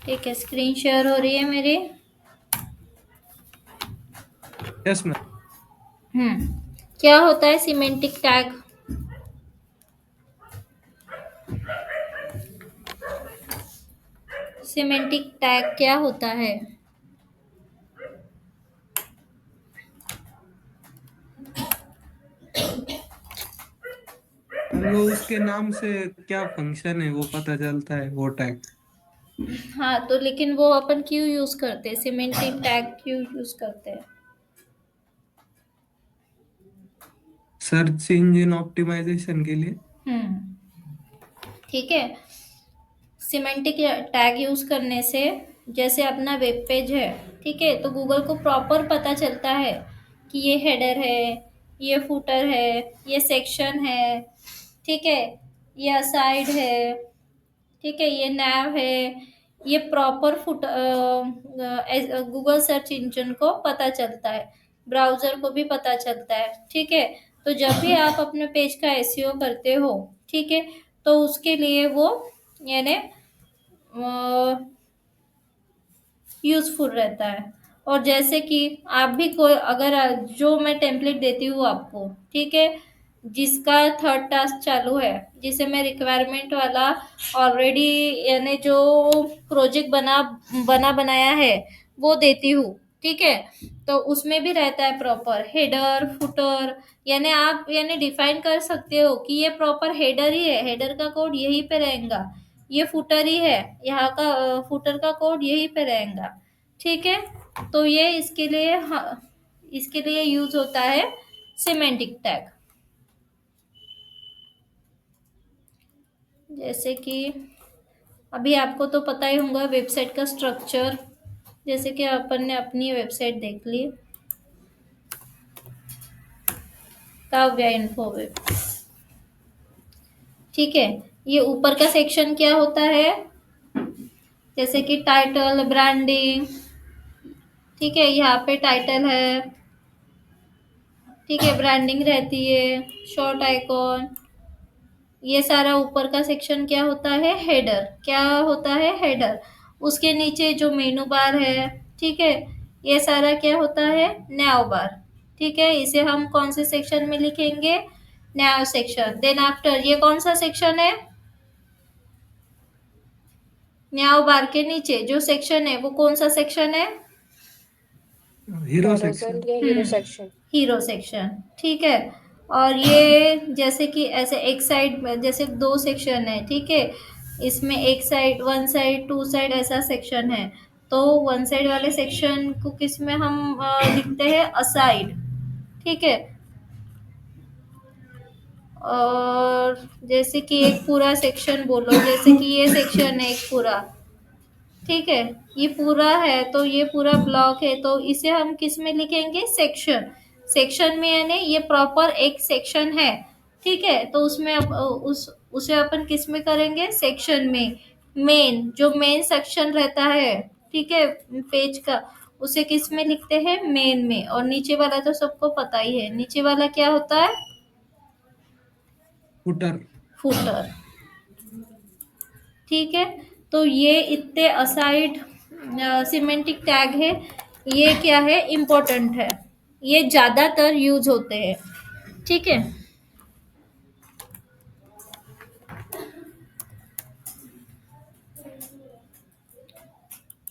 ठीक है, screen share हो रही है मेरी। Yes ma'am. क्या होता है सिमेंटिक टैग? सिमेंटिक टैग क्या होता है? मैम वो उसके नाम से क्या फंक्शन है वो पता चलता है, वो टैग। हाँ, तो लेकिन वो अपन क्यों यूज करते हैं? सिमेंटिक टैग क्यों यूज करते हैं? सर्च इंजन ऑप्टिमाइजेशन के लिए। हम्म ठीक है। सिमेंटिक टैग यूज करने से, जैसे अपना वेब पेज है, ठीक है, तो गूगल को प्रॉपर पता चलता है कि ये हेडर है, ये फुटर है, ये सेक्शन है, ठीक है, ये असाइड है, ठीक है, ये नैव है। ये proper foot Google search engine को पता चलता है, ब्राउजर को भी पता चलता है, ठीक है। तो जब भी आप अपने पेज का एसईओ करते हो, ठीक है, तो उसके लिए वो यानी यूजफुल रहता है। और जैसे कि आप भी कोई अगर जो मैं टेम्पलेट देती हूँ आपको, ठीक है, जिसका थर्ड टास्क चालू है, जिसे मैं रिक्वायरमेंट वाला ऑलरेडी यानी जो प्रोजेक्ट बना बना बनाया है वो देती हूँ, ठीक है, तो उसमें भी रहता है प्रॉपर हेडर फुटर। यानी आप यानी डिफाइन कर सकते हो कि ये प्रॉपर हेडर ही है, हेडर का कोड यहीं पे रहेगा, ये फुटर ही है, यहाँ का फुटर का कोड यहीं पे रहेगा, ठीक है। तो ये इसके लिए, हाँ, इसके लिए यूज होता है सिमेंटिक टैग। जैसे कि अभी आपको तो पता ही होगा वेबसाइट का स्ट्रक्चर। जैसे कि अपन ने अपनी वेबसाइट देख ली, काव्या इन्फो वेब, ठीक है। ये ऊपर का सेक्शन क्या होता है? जैसे कि टाइटल, ब्रांडिंग, ठीक है, यहाँ पे टाइटल है, ठीक है, ब्रांडिंग रहती है, शॉर्ट आइकॉन। ये सारा ऊपर का सेक्शन क्या होता है? हेडर। क्या होता है? हेडर। उसके नीचे जो मेनू बार है, ठीक है, ये सारा क्या होता है? नैव बार, ठीक है। इसे हम कौन से सेक्शन में लिखेंगे? नैव सेक्शन। देन आफ्टर ये कौन सा सेक्शन है? नैव बार के नीचे जो सेक्शन है वो कौन सा सेक्शन है? Hero carousel section. या हीरो सेक्शन। हीरो सेक्शन, ठीक है। और ये जैसे कि ऐसे एक साइड में जैसे दो सेक्शन है, ठीक है, इसमें एक side, one side, two side ऐसा सेक्शन है। तो वन साइड वाले सेक्शन को किस में हम लिखते हैं? असाइड, ठीक है। और जैसे कि एक पूरा सेक्शन बोलो, जैसे कि ये सेक्शन है एक पूरा, ठीक है, ये पूरा है, तो ये पूरा ब्लॉक है, तो इसे हम किस में लिखेंगे? सेक्शन। सेक्शन में यानी ये प्रॉपर एक सेक्शन है, ठीक है, तो उसमें उस उसे अपन किस में करेंगे? सेक्शन में। मेन, जो मेन सेक्शन रहता है, ठीक है, पेज का, उसे किस में लिखते हैं? मेन में। और नीचे वाला तो सबको पता ही है, नीचे वाला क्या होता है? फुटर। फुटर, ठीक है। तो ये इतने असाइड सिमेंटिक टैग है, ये क्या है? इम्पोर्टेंट है, ये ज्यादातर यूज होते हैं, ठीक है।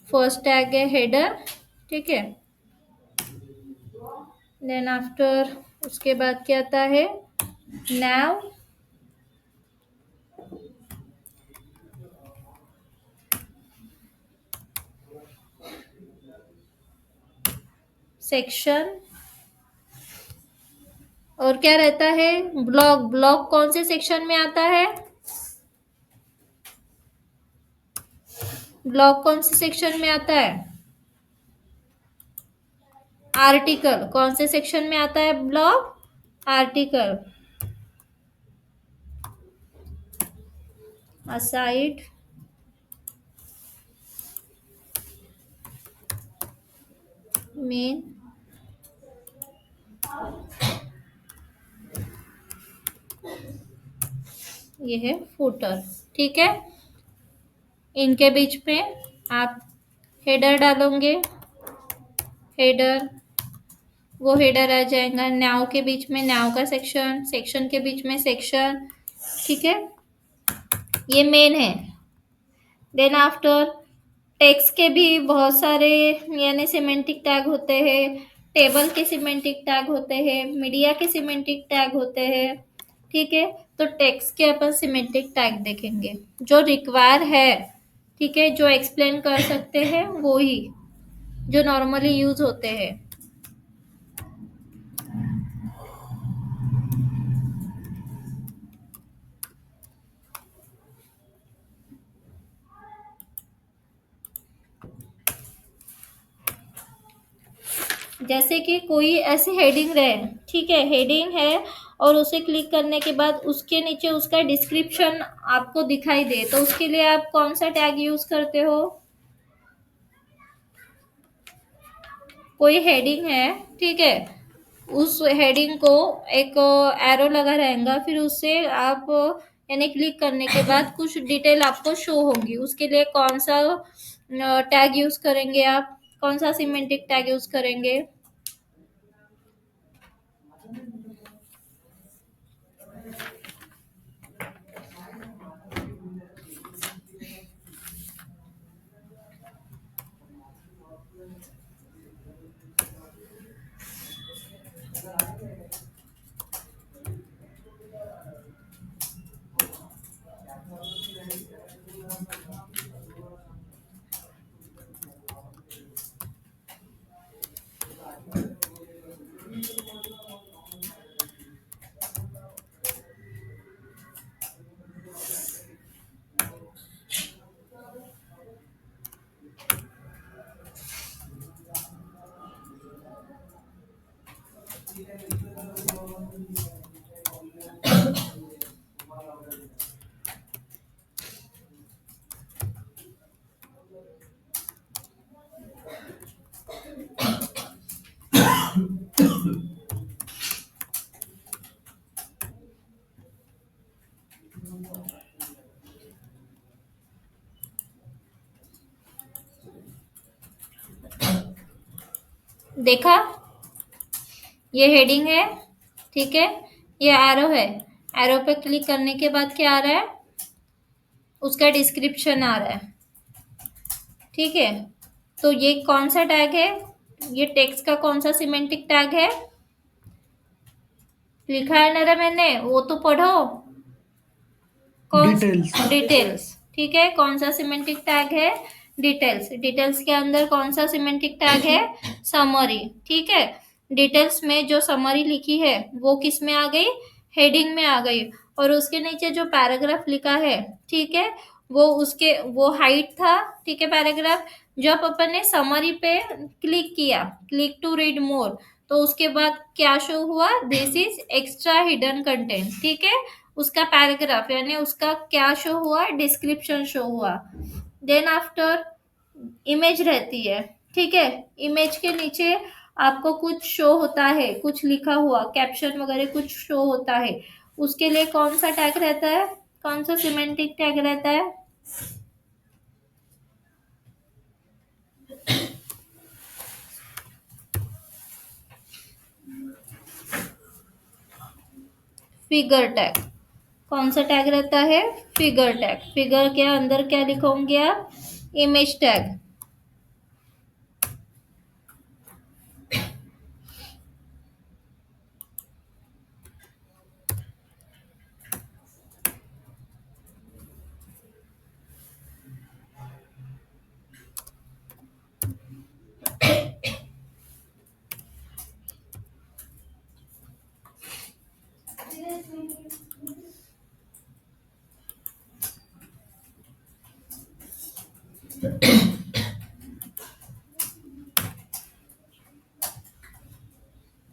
फर्स्ट टैग है हेडर, ठीक है। देन आफ्टर उसके बाद क्या आता है? नैव, सेक्शन, और क्या रहता है? ब्लॉक। ब्लॉक कौन से सेक्शन में आता है? ब्लॉक कौन से सेक्शन में आता है? आर्टिकल। कौन से सेक्शन में आता है ब्लॉक? आर्टिकल। असाइड, मेन, ये है फुटर, ठीक है। इनके बीच में आप हेडर डालोगे, हेडर, वो हेडर आ जाएगा। नाउ के बीच में नाउ का सेक्शन, सेक्शन के बीच में सेक्शन, ठीक है, ये मेन है। देन आफ्टर टेक्स्ट के भी बहुत सारे यानी सिमेंटिक टैग होते हैं, टेबल के सिमेंटिक टैग होते हैं, मीडिया के सिमेंटिक टैग होते हैं, ठीक है। तो टेक्स्ट के अपन सिमेंटिक टैग देखेंगे जो रिक्वायर है, ठीक है, जो एक्सप्लेन कर सकते हैं वो ही, जो नॉर्मली यूज होते हैं। जैसे कि कोई ऐसी हेडिंग रहे, ठीक है, हेडिंग है और उसे क्लिक करने के बाद उसके नीचे उसका डिस्क्रिप्शन आपको दिखाई दे, तो उसके लिए आप कौन सा टैग यूज करते हो? कोई हेडिंग है, ठीक है, उस हेडिंग को एक एरो लगा रहेगा, फिर उससे आप यानी क्लिक करने के बाद कुछ डिटेल आपको शो होगी, उसके लिए कौन सा टैग यूज करेंगे आप? कौन सा सिमेंटिक टैग यूज करेंगे? देखा, ये हेडिंग है, ठीक है, ये एरो है, एरो पे क्लिक करने के बाद क्या आ रहा है? उसका डिस्क्रिप्शन आ रहा है, ठीक है। तो ये कौन सा टैग है? ये टेक्स्ट का कौन सा सिमेंटिक टैग है? लिखा है ना रे मैंने, वो तो पढ़ो। कौन? डिटेल्स। डिटेल्स, ठीक है, कौन सा सिमेंटिक टैग है? डिटेल्स। डिटेल्स के अंदर कौन सा सिमेंटिक टैग है? समरी, ठीक है। डिटेल्स में जो समरी लिखी है वो किस में आ गई? हेडिंग में आ गई। और उसके नीचे जो पैराग्राफ लिखा है, ठीक है, वो उसके वो हाइट था, ठीक है, पैराग्राफ। जब अपन ने समरी पे क्लिक किया, क्लिक टू रीड मोर, तो उसके बाद क्या शो हुआ? This is extra hidden content, ठीक है, उसका पैराग्राफ यानी उसका क्या शो हुआ? डिस्क्रिप्शन शो हुआ। देन आफ्टर इमेज रहती है, ठीक है, इमेज के नीचे आपको कुछ शो होता है, कुछ लिखा हुआ कैप्शन वगैरह कुछ शो होता है, उसके लिए कौन सा टैग रहता है? कौन सा सिमेंटिक टैग रहता है? Figure tag. कौन सा टैग रहता है? Figure tag. फिगर के अंदर क्या लिखोगे आप? Image tag.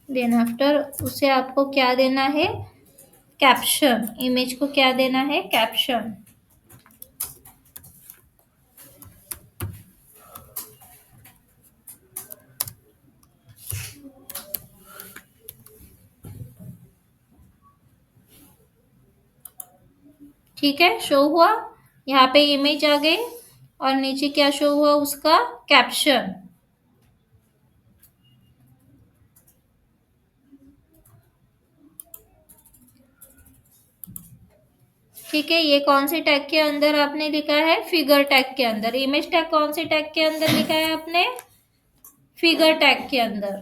देन आफ्टर उसे आपको क्या देना है? कैप्शन। इमेज को क्या देना है? कैप्शन, ठीक है, शो हुआ। यहाँ पे इमेज आ गई, और नीचे क्या शो हुआ उसका कैप्शन। ठीक है, ये कौन से टैग के अंदर आपने लिखा है, फिगर टैग के अंदर। इमेज टैग कौन से टैग के अंदर लिखा है आपने, फिगर टैग के अंदर।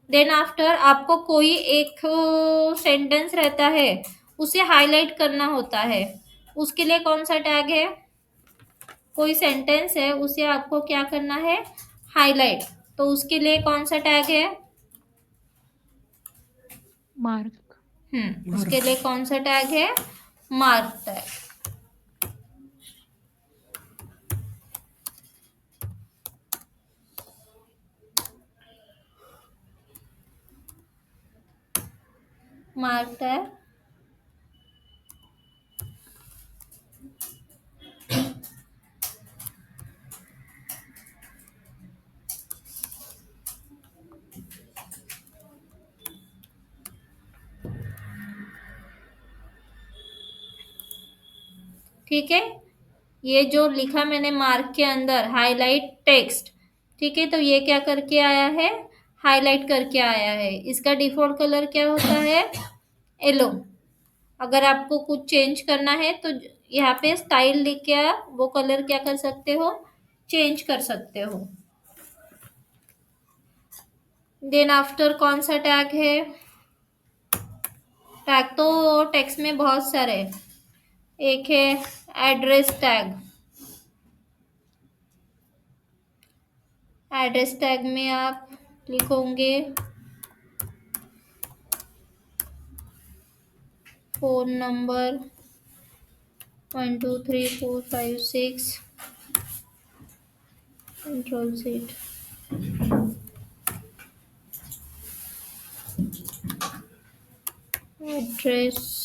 देन आफ्टर आपको कोई एक सेंटेंस रहता है, उसे हाईलाइट करना होता है, उसके लिए कौन सा टैग है, कोई सेंटेंस है उसे आपको क्या करना है, हाईलाइट, तो उसके लिए कौन सा टैग है, मार्क। उसके लिए कौन सा टैग है, मार्क टैग। Mark tag. ठीक है, ये जो लिखा मैंने मार्क के अंदर हाईलाइट टेक्स्ट, ठीक है, तो ये क्या करके आया है, हाईलाइट करके आया है। इसका डिफॉल्ट कलर क्या होता है, येलो। अगर आपको कुछ चेंज करना है तो यहाँ पे स्टाइल लिख के आप वो कलर क्या कर सकते हो, चेंज कर सकते हो। देन आफ्टर कौन सा टैग है, टैग तो टेक्स्ट में बहुत सारे हैं। एक है एड्रेस टैग। एड्रेस टैग में आप लिखोगे phone number 123456 control set. Address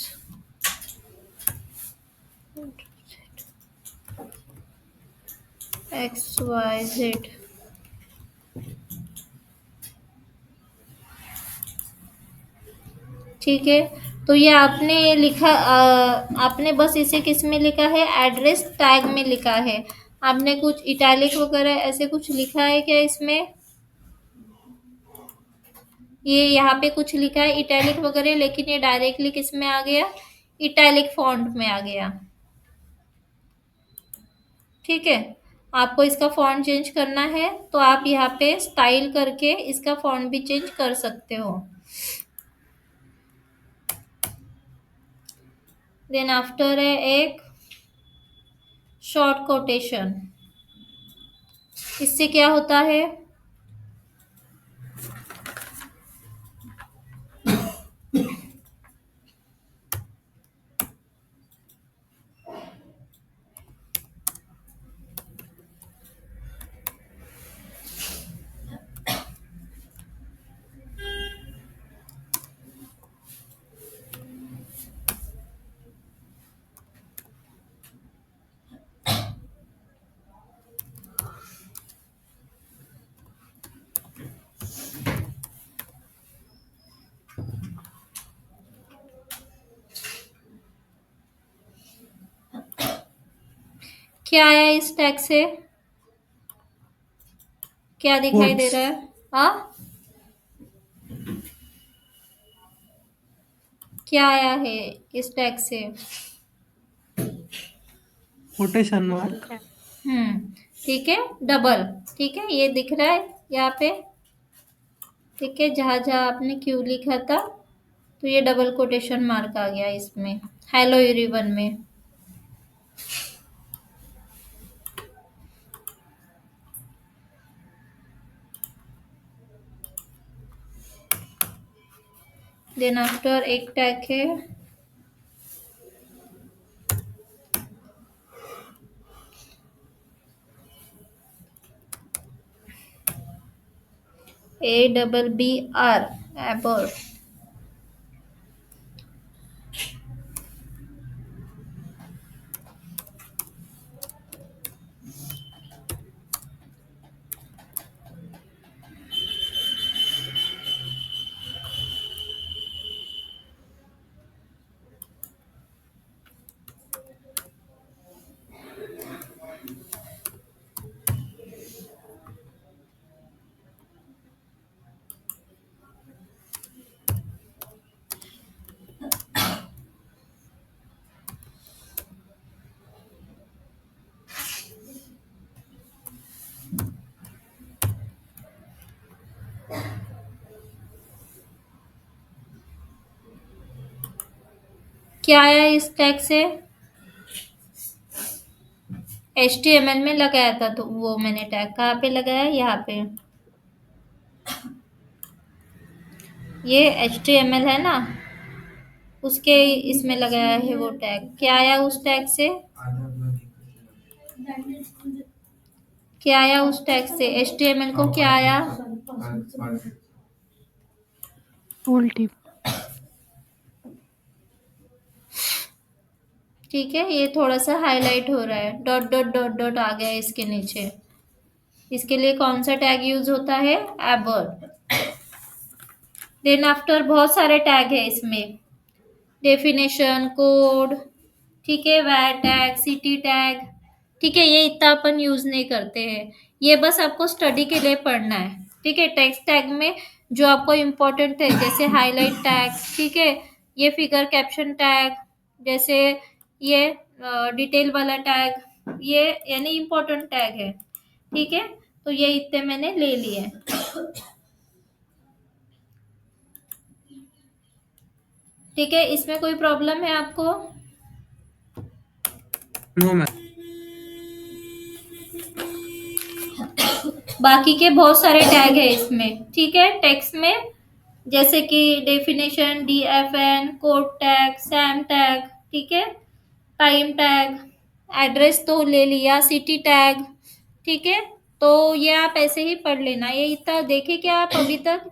XYZ। ठीक है, तो ये आपने लिखा आपने बस इसे किस में लिखा है, एड्रेस टैग में लिखा है। आपने कुछ इटैलिक वगैरह ऐसे कुछ लिखा है क्या इसमें, ये यहाँ पे कुछ लिखा है इटैलिक वगैरह, लेकिन ये डायरेक्टली किस में आ गया, इटैलिक फॉन्ट में आ गया। ठीक है, आपको इसका फॉन्ट चेंज करना है तो आप यहाँ पे स्टाइल करके इसका फॉन्ट भी चेंज कर सकते हो। देन आफ्टर है एक शॉर्ट कोटेशन। इससे क्या होता है, क्या आया इस टैग से, क्या दिखाई दे कोट्स, रहा है, हाँ क्या आया है इस टैग से, कोटेशन डबल मार्क। टैग। ठीक है, डबल। ठीक है, ये दिख रहा है यहाँ पे। ठीक है, जहाँ जहाँ आपने क्यू लिखा था तो ये डबल कोटेशन मार्क आ गया इसमें, हेलो एवरीवन में। देन आफ्टर एक टैग है ABBR, एबर। क्या आया इस टैग से? HTML में लगाया था, तो वो मैंने टैग कहाँ पे लगाया? यहाँ पे। ये HTML है ना, उसके इसमें लगाया है वो टैग। क्या आया उस टैग से? क्या आया उस टैग से? HTML को क्या आया? Tool tip. ठीक है, ये थोड़ा सा हाईलाइट हो रहा है, डॉट डॉट डॉट डॉट आ गया है इसके नीचे। इसके लिए कौन सा टैग यूज होता है? एबर। देन आफ्टर बहुत सारे टैग है इसमें, डेफिनेशन, कोड, ठीक है, वैर टैग, सिटी टैग। ठीक है, ये इतना अपन यूज नहीं करते हैं, ये बस आपको स्टडी के लिए पढ़ना है। ठीक है, टेक्स्ट टैग में जो आपको इम्पोर्टेंट है, जैसे हाईलाइट टैग, ठीक है, ये फिगर कैप्शन टैग, जैसे ये डिटेल वाला टैग, ये यानी इम्पोर्टेंट टैग है। ठीक है, तो ये इतने मैंने ले लिए। ठीक है, इसमें कोई प्रॉब्लम है आपको? No ma'am. बाकी के बहुत सारे टैग है इसमें, ठीक है, टेक्स्ट में, जैसे कि definition, DFN, code tag, Sam tag, ठीक है, टाइम टैग, एड्रेस तो ले लिया, सिटी टैग। ठीक है, तो ये आप ऐसे ही पढ़ लेना। ये इतना देखे क्या आप अभी तक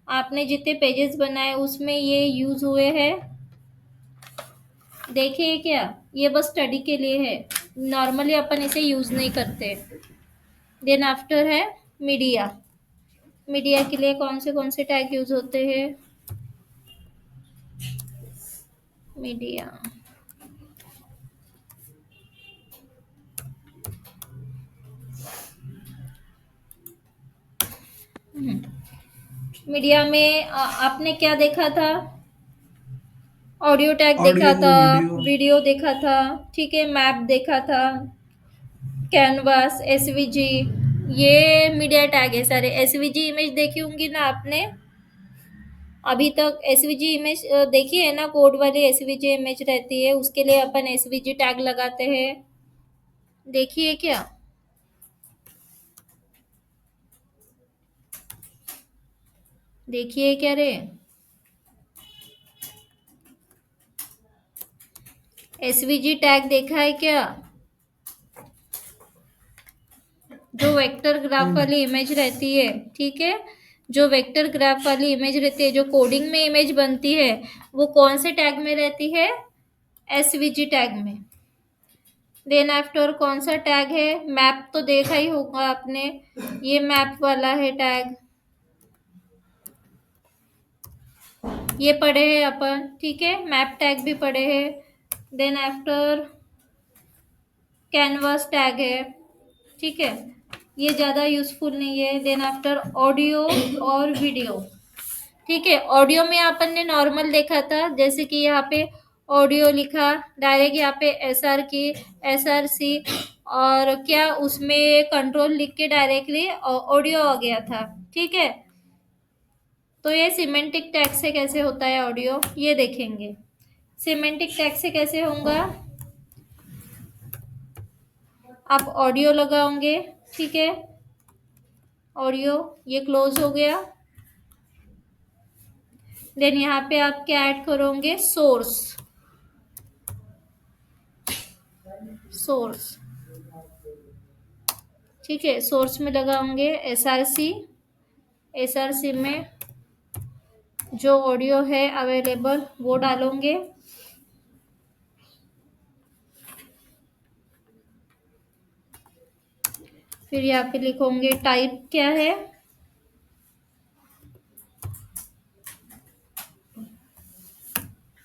आपने जितने पेजेस बनाए उसमें ये यूज हुए हैं? देखिए क्या, ये बस स्टडी के लिए है, नॉर्मली अपन इसे यूज नहीं करते। देन आफ्टर है मीडिया। मीडिया के लिए कौन से टैग यूज होते हैं? मीडिया, मीडिया में आपने क्या देखा था? ऑडियो टैग देखा ऑडियो, था, वीडियो। वीडियो देखा था, ठीक है, मैप देखा था, कैनवास, SVG, ये मीडिया टैग है सारे। SVG इमेज देखी होंगी ना आपने अभी तक? SVG इमेज देखी है ना, कोड वाली SVG इमेज रहती है, उसके लिए अपन SVG टैग लगाते हैं। देखिए क्या? देखिए क्या रे? SVG टैग देखा है क्या? जो वेक्टर ग्राफ वाली इमेज रहती है, ठीक है, जो वेक्टर ग्राफ वाली इमेज रहती है, जो कोडिंग में इमेज बनती है, वो कौन से टैग में रहती है? SVG टैग में। देन आफ्टर कौन सा टैग है? मैप तो देखा ही होगा आपने, ये मैप वाला है टैग, ये पढ़े हैं अपन, ठीक है, मैप टैग भी पढ़े हैं। देन आफ्टर कैनवास टैग है, ठीक है, ये ज़्यादा यूजफुल नहीं है। देन आफ्टर ऑडियो और वीडियो, ठीक है, ऑडियो में अपन ने नॉर्मल देखा था, जैसे कि यहाँ पे ऑडियो लिखा, डायरेक्ट यहाँ पे SR की, SRC, और क्या उसमें कंट्रोल लिख के डायरेक्टली ऑडियो आ गया था। ठीक है, तो ये सिमेंटिक टैग से कैसे होता है ऑडियो, ये देखेंगे। सिमेंटिक टैग से कैसे होगा? आप ऑडियो लगाओगे, ठीक है, ऑडियो, ये क्लोज हो गया। देन यहाँ पे आप क्या ऐड करोगे? सोर्स, सोर्स, ठीक है, सोर्स में लगाओगे SRC, SRC में जो ऑडियो है अवेलेबल वो डालोगे। फिर यहाँ पे लिखोगे टाइप क्या है,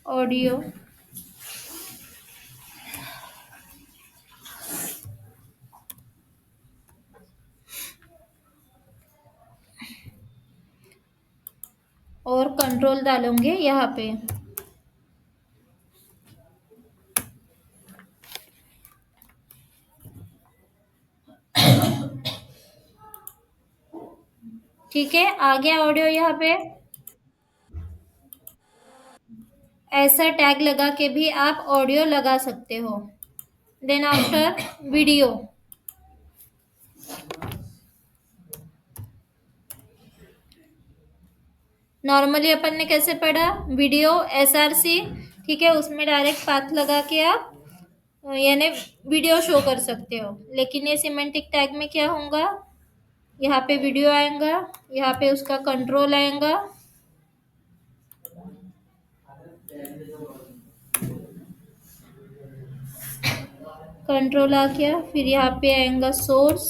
ऑडियो, और कंट्रोल डालोगे यहाँ पे। ठीक है, आ गया ऑडियो यहाँ पे। ऐसा टैग लगा के भी आप ऑडियो लगा सकते हो। देन आफ्टर वीडियो, नॉर्मली अपन ने कैसे पढ़ा, वीडियो एसआरसी, ठीक है, उसमें डायरेक्ट पाथ लगा के आप यानी वीडियो शो कर सकते हो। लेकिन ये सिमेंटिक टैग में क्या होगा, यहाँ पे वीडियो आएगा, यहाँ पे उसका कंट्रोल आएगा, कंट्रोल आ गया, फिर यहाँ पे आएगा सोर्स,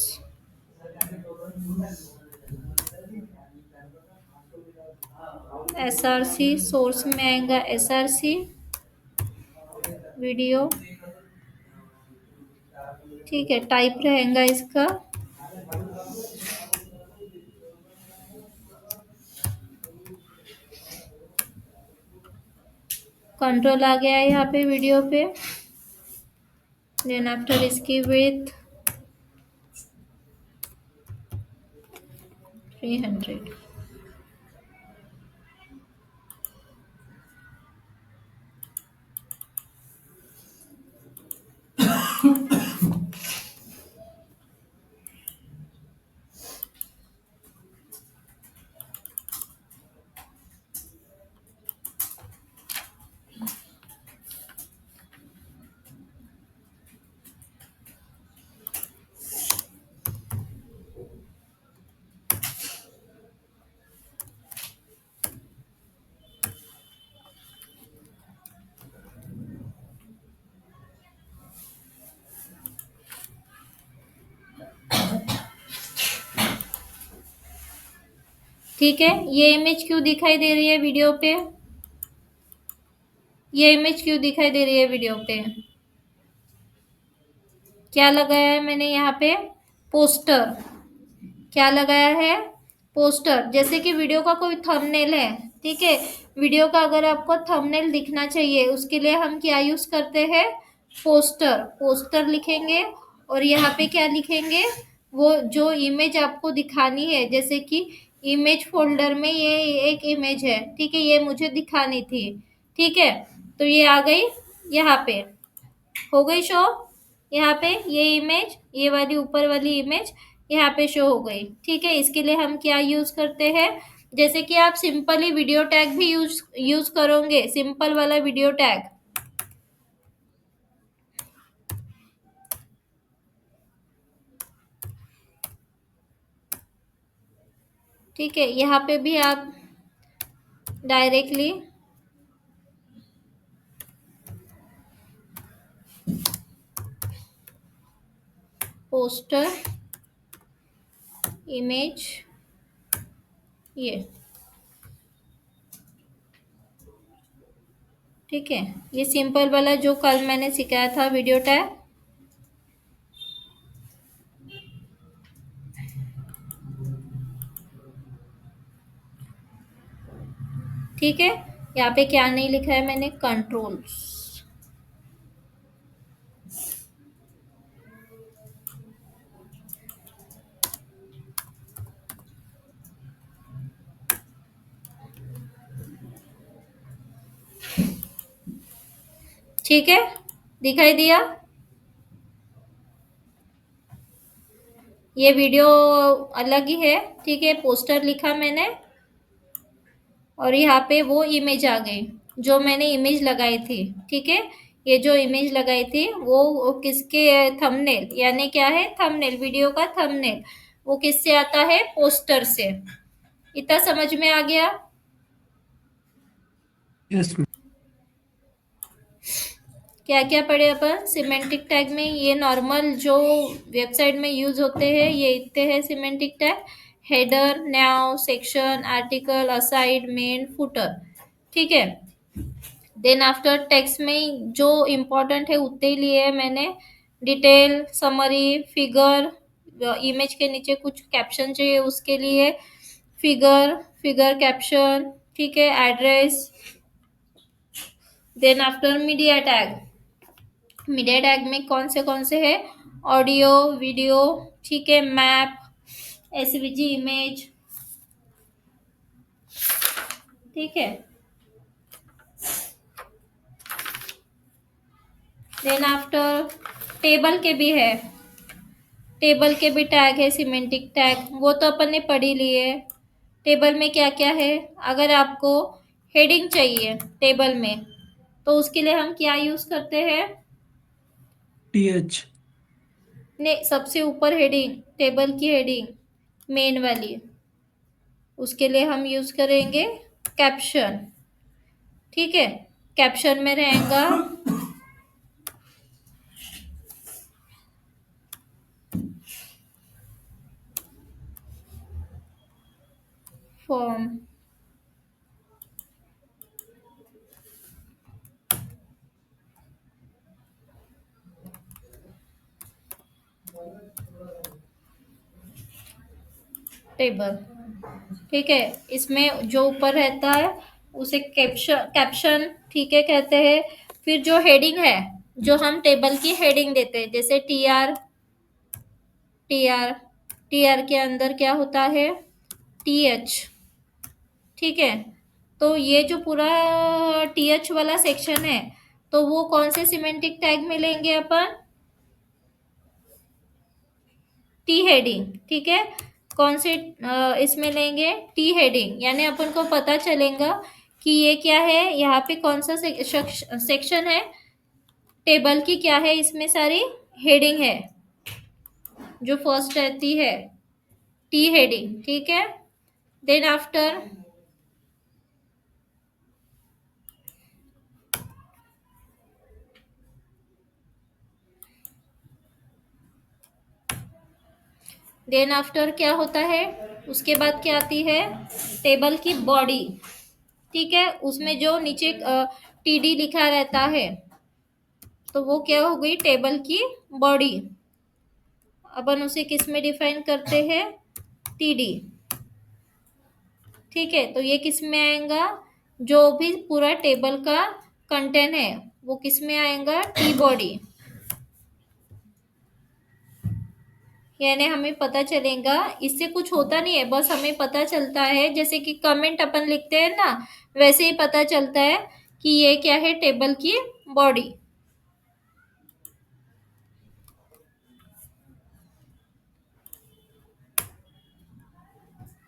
एसआरसी, सोर्स में आएगा एसआरसी, वीडियो, ठीक है, टाइप रहेगा इसका, कंट्रोल आ गया है यहाँ पे वीडियो पे। देन आफ्टर इसकी विड्थ 300, ठीक है। ये इमेज क्यों दिखाई दे रही है वीडियो पे, ये इमेज क्यों दिखाई दे रही है वीडियो पे, क्या लगाया है मैंने यहाँ पे, पोस्टर, क्या लगाया है, पोस्टर। जैसे कि वीडियो का कोई थंबनेल है, ठीक है, वीडियो का अगर आपको थंबनेल दिखना चाहिए उसके लिए हम क्या यूज करते हैं, पोस्टर, पोस्टर लिखेंगे और यहाँ पे क्या लिखेंगे, वो जो इमेज आपको दिखानी है, जैसे कि इमेज फोल्डर में ये एक इमेज है, ठीक है, ये मुझे दिखानी थी, ठीक है, तो ये आ गई यहाँ पे, हो गई शो, यहाँ पे ये इमेज, ये वाली ऊपर वाली इमेज यहाँ पे शो हो गई, ठीक है। इसके लिए हम क्या यूज करते हैं, जैसे कि आप सिंपली वीडियो टैग भी यूज करोगे, सिंपल वाला वीडियो टैग, ठीक है, यहाँ पे भी आप डायरेक्टली पोस्टर इमेज, ये ठीक है, ये सिंपल वाला जो कल मैंने सिखाया था वीडियो टैग, ठीक है। यहाँ पे क्या नहीं लिखा है मैंने, कंट्रोल्स, ठीक है, दिखाई दिया, ये वीडियो अलग ही है, ठीक है, पोस्टर लिखा मैंने और यहाँ पे वो इमेज आ गई जो मैंने इमेज लगाई थी, ठीक है, ये जो इमेज लगाई थी वो किसके, थंबनेल, यानी क्या है, थंबनेल, वीडियो का थंबनेल, वो किससे आता है, पोस्टर से। इतना समझ में आ गया, यस। क्या क्या पढ़े अपन सिमेंटिक टैग में, ये नॉर्मल जो वेबसाइट में यूज होते हैं ये इतने हैं semantic tag, header, now, section, article, aside, main, footer, ठीक है। देन आफ्टर टेक्स्ट में जो इम्पोर्टेंट है उतने ही लिए है मैंने, डिटेल, समरी, फिगर, इमेज के नीचे कुछ कैप्शन चाहिए उसके लिए फिगर, फिगर कैप्शन, ठीक है, address. Then after media tag, media tag में कौन से है, ऑडियो, वीडियो, ठीक है, मैप, एसवीजी इमेज, ठीक है। देन आफ्टर टेबल के भी है, टेबल के भी टैग है, सिमेंटिक टैग, वो तो अपन ने पढ़ ही लिए। टेबल में क्या क्या है, अगर आपको हेडिंग चाहिए टेबल में तो उसके लिए हम क्या यूज करते हैं? TH। ने सबसे ऊपर हेडिंग, टेबल की हेडिंग मेन वाली, उसके लिए हम यूज करेंगे कैप्शन। ठीक है, कैप्शन में रहेगा फॉर्म, टेबल। ठीक है, इसमें जो ऊपर रहता है उसे कैप्शन, कैप्शन ठीक है कहते हैं। फिर जो हेडिंग है, जो हम टेबल की हेडिंग देते हैं, जैसे TR, TR, TR के अंदर क्या होता है? TH। ठीक है, तो ये जो पूरा TH वाला सेक्शन है, तो वो कौन से सिमेंटिक टैग में लेंगे अपन? T heading. ठीक है, कौन से इसमें लेंगे? टी हेडिंग, यानी अपन को पता चलेगा कि ये क्या है, यहाँ पे कौन सा सेक्शन है टेबल की, क्या है इसमें सारी हेडिंग है। जो फर्स्ट रहती है टी हेडिंग। ठीक है, देन आफ्टर क्या होता है? उसके बाद क्या आती है? टेबल की बॉडी। ठीक है, उसमें जो नीचे TD लिखा रहता है, तो वो क्या हो गई? टेबल की बॉडी। अपन उसे किस में डिफाइन करते हैं? TD। ठीक है, तो ये किस में आएगा? जो भी पूरा टेबल का कंटेंट है वो किस में आएगा? T body. यानी हमें पता चलेगा, इससे कुछ होता नहीं है, बस हमें पता चलता है, जैसे कि कमेंट अपन लिखते हैं ना, वैसे ही पता चलता है कि ये क्या है? टेबल की बॉडी।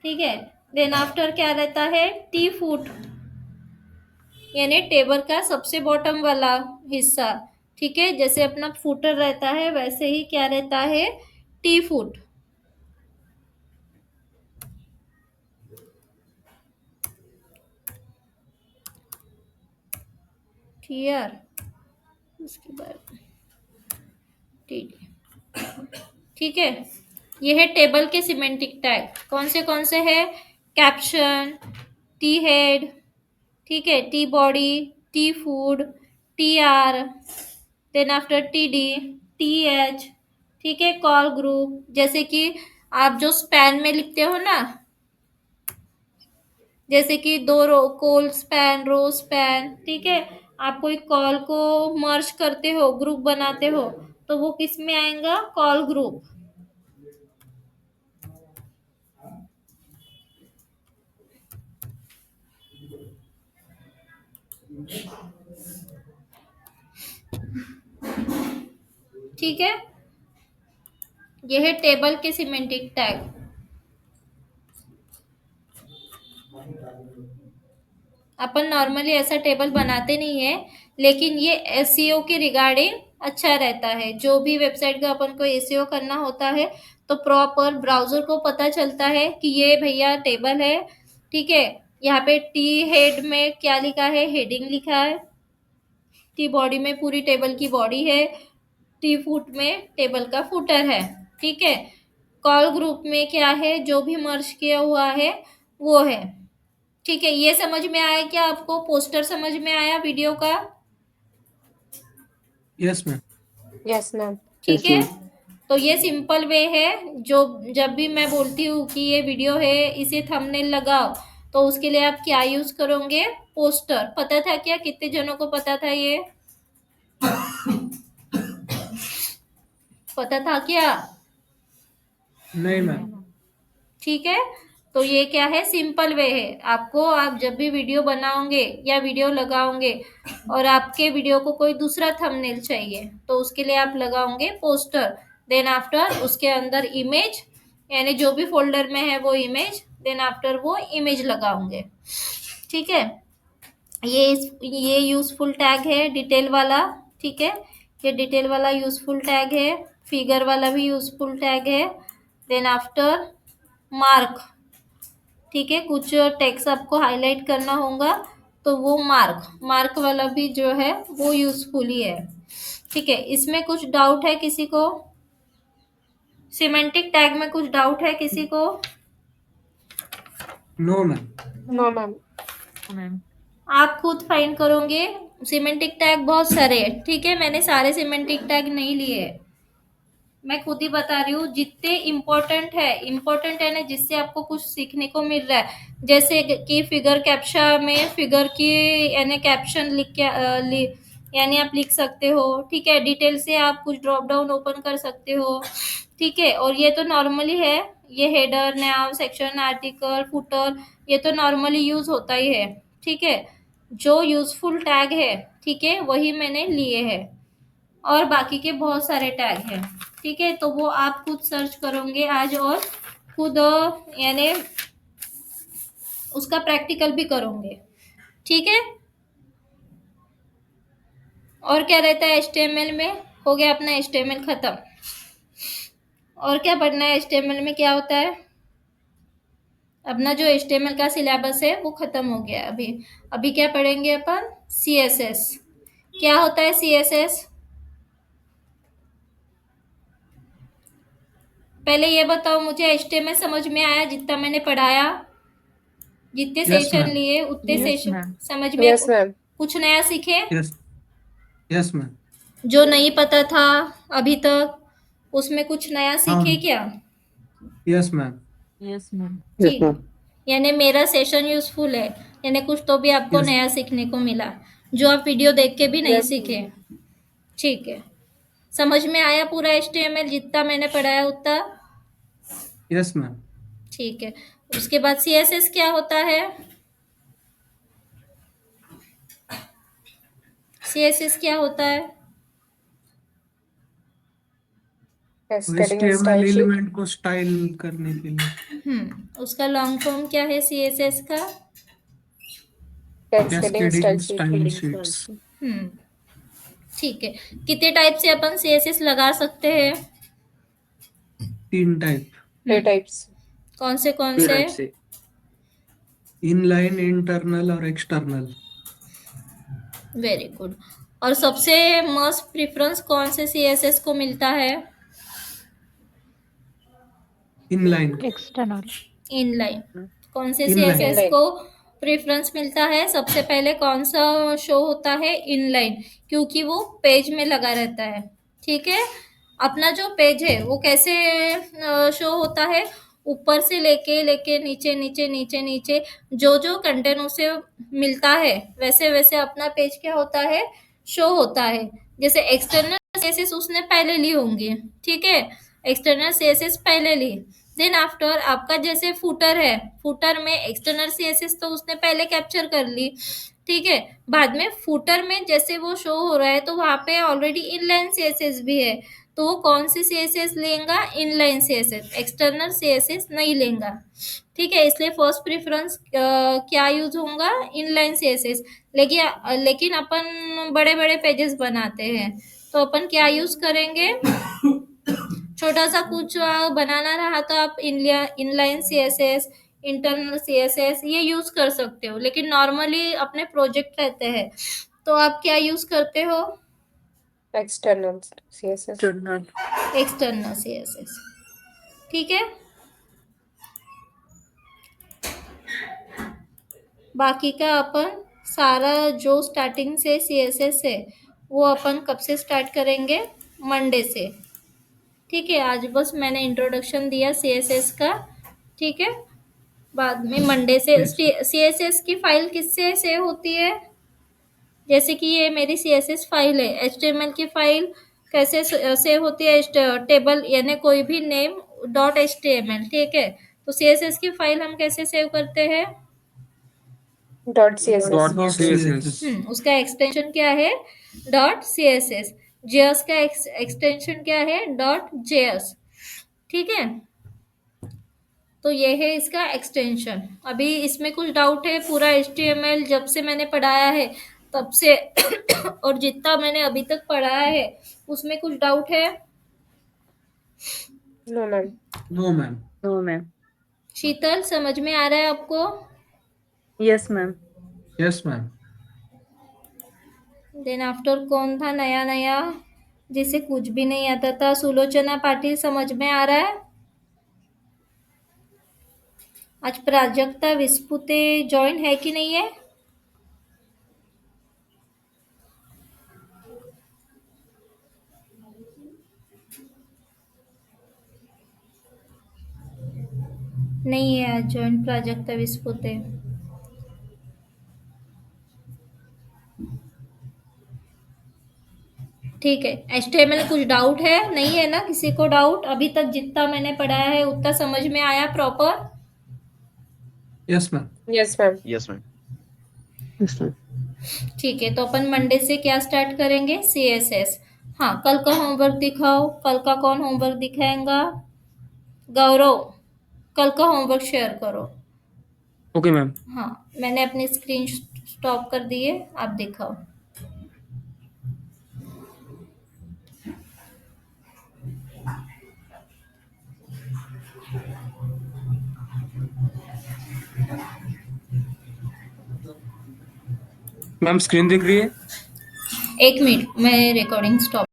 ठीक है, देन आफ्टर क्या रहता है? टी फुट, यानी टेबल का सबसे बॉटम वाला हिस्सा। ठीक है, जैसे अपना फुटर रहता है वैसे ही क्या रहता है? T foot. TR, उसके बाद TD। ठीक है, ये है टेबल के सिमेंटिक टैग। कौन से है? कैप्शन, टी हेड, ठीक है, T body, T foot, TR, then after TD, TH। ठीक है, कॉल ग्रुप, जैसे कि आप जो स्पैन में लिखते हो ना, जैसे कि दो रो, कोल स्पैन, रो स्पैन। ठीक है, आप कोई कॉल को मर्ज करते हो, ग्रुप बनाते हो, तो वो किस में आएगा? Call group. ठीक है, ये है टेबल के सिमेंटिक टैग। अपन नॉर्मली ऐसा टेबल बनाते नहीं है, लेकिन ये SEO के रिगार्डिंग अच्छा रहता है। जो भी वेबसाइट का अपन को SEO करना होता है, तो प्रॉपर ब्राउजर को पता चलता है कि ये भैया टेबल है। ठीक है, यहाँ पे टी हेड में क्या लिखा है? हेडिंग लिखा है। टी बॉडी में पूरी टेबल की बॉडी है। टी फुट में टेबल का फुटर है। ठीक है, कॉल ग्रुप में क्या है? जो भी मर्ज किया हुआ है वो है। ठीक है, ये समझ में आया क्या आपको? पोस्टर समझ में आया वीडियो का? Yes ma'am. Yes ma'am. ठीक है, तो ये सिंपल वे है। जो जब भी मैं बोलती हूँ कि ये वीडियो है, इसे थंबनेल लगाओ, तो उसके लिए आप क्या यूज करोगे? पोस्टर। पता था क्या? कितने जनों को पता था ये? पता था क्या? नहीं मैम। ठीक है, तो ये क्या है, सिंपल वे है। आपको, आप जब भी वीडियो बनाओगे या वीडियो लगाओगे और आपके वीडियो को कोई दूसरा थंबनेल चाहिए, तो उसके लिए आप लगाओगे पोस्टर, देन आफ्टर उसके अंदर इमेज, यानी जो भी फोल्डर में है वो इमेज, देन आफ्टर वो इमेज लगाओगे। ठीक है, ये यूजफुल टैग है डिटेल वाला। ठीक है, ये डिटेल वाला यूजफुल टैग है। फिगर वाला भी यूजफुल टैग है। देन आफ्टर मार्क, ठीक है, कुछ टेक्स्ट आपको हाईलाइट करना होगा तो वो मार्क वाला भी जो है वो यूजफुल ही है। ठीक है, इसमें कुछ डाउट है किसी को? सिमेंटिक टैग में कुछ डाउट है किसी को? No ma'am. No ma'am. Ma'am आप खुद फाइंड करोगे। सिमेंटिक टैग बहुत सारे हैं, ठीक है, मैंने सारे सिमेंटिक टैग नहीं लिए, मैं खुद ही बता रही हूँ जितने इम्पोर्टेंट है ना, जिससे आपको कुछ सीखने को मिल रहा है। जैसे कि फिगर कैप्शा में फिगर की यानी कैप्शन लिख के यानी आप लिख सकते हो। ठीक है, डिटेल से आप कुछ ड्रॉप डाउन ओपन कर सकते हो। ठीक है, और ये तो नॉर्मली है, ये हेडर, नैव, सेक्शन, आर्टिकल, फुटर, ये तो नॉर्मली यूज होता ही है। ठीक है, जो यूजफुल टैग है, ठीक है, वही मैंने लिए हैं, और बाकी के बहुत सारे टैग हैं। ठीक है, तो वो आप खुद सर्च करोगे आज और खुद यानी उसका प्रैक्टिकल भी करोगे। ठीक है, और क्या रहता है HTML में? हो गया अपना HTML खत्म। और क्या पढ़ना है HTML में, क्या होता है? अपना जो HTML का सिलेबस है वो खत्म हो गया। अभी अभी क्या पढ़ेंगे अपन? CSS। क्या होता है CSS? पहले ये बताओ मुझे, HTML समझ में आया जितना मैंने पढ़ाया? जितने यस सेशन मैम। लिए उतने Yes, सेशन ma'am. समझ में यस मैम। कुछ नया सीखे? Yes yes ma'am. जो नहीं पता था अभी तक, उसमें कुछ नया हाँ। सीखे क्या? Yes ma'am. Yes, ma'am. Yes ठीक, मैम। यानी मेरा सेशन यूजफुल है, यानी कुछ तो भी आपको यस नया सीखने को मिला, जो आप वीडियो देख के भी नहीं Yes, सीखे। ठीक है, समझ में आया पूरा HTML जितना मैंने पढ़ाया उतना? Yes ma'am. ठीक है, उसके बाद CSS क्या होता है? CSS क्या होता है? Cascading HTML style sheet. Element को स्टाइल करने के लिए। उसका लॉन्ग फॉर्म क्या है CSS का? Cascading style cascading sheet. Style sheets. हम्म ठीक है, कितने टाइप से अपन CSS लगा सकते हैं? 3 टाइप। 3 टाइप्स। कौन टू से? टाइप से, इनलाइन, इंटरनल और एक्सटर्नल। Very good. और सबसे मस्ट प्रेफरेंस कौन से CSS को मिलता है? इनलाइन। External. इनलाइन। कौन से Inline. CSS Inline. को प्रेफरेंस मिलता है? सबसे पहले कौन सा शो होता है? इनलाइन, क्योंकि वो पेज में लगा रहता है। ठीक है, अपना जो पेज है वो कैसे शो होता है? ऊपर से लेके लेके नीचे नीचे नीचे नीचे, जो जो कंटेंट उसे मिलता है वैसे वैसे अपना पेज क्या होता है? शो होता है। जैसे एक्सटर्नल CSS उसने पहले ली होंगी, ठीक है, एक्सटर्नल CSS पहले ली, देन आफ्टर आपका जैसे फुटर है, फुटर में एक्सटर्नल CSS तो उसने पहले कैप्चर कर ली, ठीक है, बाद में फुटर में जैसे वो शो हो रहा है तो वहां पे ऑलरेडी इनलाइन CSS भी है, तो वो कौन सी CSS लेगा? इनलाइन CSS, एक्सटर्नल CSS नहीं लेगा। ठीक है, इसलिए फर्स्ट प्रेफरेंस क्या यूज होगा? Inline CSS। लेकिन अपन बड़े बड़े पेजेस बनाते हैं तो अपन क्या यूज करेंगे? छोटा सा कुछ बनाना रहा तो आप इनलाइन CSS, इंटरनल CSS ये यूज कर सकते हो, लेकिन नॉर्मली अपने प्रोजेक्ट रहते हैं तो आप क्या यूज करते हो? External CSS. External CSS। ठीक है, बाकी का अपन सारा जो स्टार्टिंग से CSS है वो अपन कब से स्टार्ट करेंगे? मंडे से। ठीक है, आज बस मैंने इंट्रोडक्शन दिया CSS का। ठीक है, बाद में मंडे से Yes. CSS की फाइल किससे सेव होती है? जैसे कि ये मेरी CSS फाइल है, HTML की फाइल कैसे सेव होती है? टेबल यानी कोई भी नेम .html, ठीक है, तो CSS की फाइल हम कैसे सेव करते हैं? .css. CSS. उसका एक्सटेंशन क्या है? .css. JS का एक्सटेंशन क्या है? .js. ठीक है, तो ये है इसका एक्सटेंशन। अभी इसमें कुछ डाउट है? पूरा HTML जब से मैंने पढ़ाया है तब से और जितना मैंने अभी तक पढ़ाया है उसमें कुछ डाउट है? No, ma'am. No, ma'am. No, ma'am. शीतल, समझ में आ रहा है आपको? Yes, ma'am. Yes, ma'am. Then after कौन था नया नया जिसे कुछ भी नहीं आता था? सुलोचना पाटिल, समझ में आ रहा है? आज प्राजक्ता विस्पुते जॉइन है कि नहीं है? नहीं है आज जॉइन प्राजक्ता विस्पुते। ठीक है, HTML कुछ डाउट है? नहीं है ना किसी को डाउट? अभी तक जितना मैंने पढ़ाया है उतना समझ में आया proper? Yes, ma'am. Yes, ma'am. Yes, ma'am. Yes, ma'am. ठीक है, तो अपन मंडे से क्या स्टार्ट करेंगे? CSS। हाँ, कल का होमवर्क दिखाओ। कल का कौन होमवर्क दिखाएगा? गौरव, कल का होमवर्क शेयर करो। Okay, ma'am. हाँ, मैंने अपनी स्क्रीन स्टॉप कर दी है, आप दिखाओ। मैम स्क्रीन दिख रही है? एक मिनट, मैं रिकॉर्डिंग स्टॉप